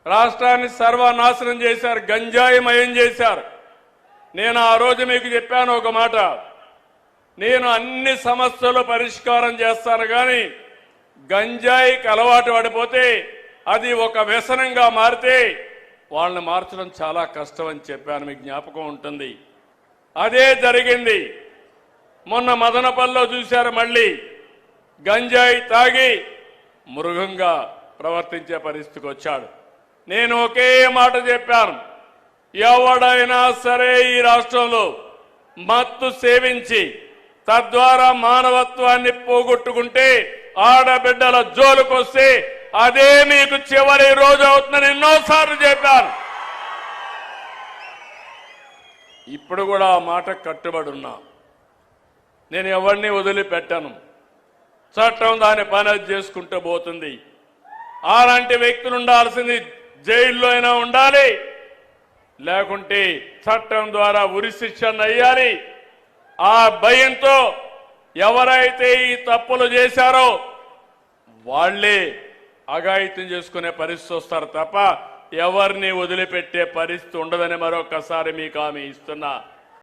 రాష్ట్రాన్ని సర్వనాశనం చేశారు, గంజాయిమయం చేశారు. నేను ఆ రోజు మీకు చెప్పాను ఒక మాట, నేను అన్ని సమస్యలు పరిష్కారం చేస్తాను కానీ గంజాయికి అలవాటు పడిపోతే అది ఒక వ్యసనంగా మారితే వాళ్ళని మార్చడం చాలా కష్టం అని చెప్పాను, మీకు జ్ఞాపకం ఉంటుంది. అదే జరిగింది. మొన్న మదనపల్లిలో చూశారు, మళ్ళీ గంజాయి తాగి మృగంగా ప్రవర్తించే పరిస్థితికి వచ్చాడు. నేను ఒకే మాట చెప్పాను, ఎవడైనా సరే ఈ రాష్ట్రంలో మత్తు సేవించి తద్వారా మానవత్వాన్ని పోగొట్టుకుంటే ఆడబిడ్డల జోలుకొస్తే అదే మీకు చివరి రోజు అవుతుందని ఎన్నోసార్లు చెప్పాను. ఇప్పుడు కూడా ఆ మాట కట్టుబడి ఉన్నా. నేను ఎవరిని వదిలిపెట్టాను. చట్టం దాని పని అది చేసుకుంటూ పోతుంది. అలాంటి వ్యక్తులు ఉండాల్సింది జైల్లో అయినా ఉండాలి, లేకుంటే చట్టం ద్వారా ఉరి శిక్షణ అయ్యాలి. ఆ భయంతో ఎవరైతే ఈ తప్పులు చేశారో వాళ్లే అఘాయిత్యం చేసుకునే పరిస్థితి వస్తారు తప్ప ఎవరిని వదిలిపెట్టే పరిస్థితి ఉండదని మరొకసారి మీకు హామీ ఇస్తున్నా.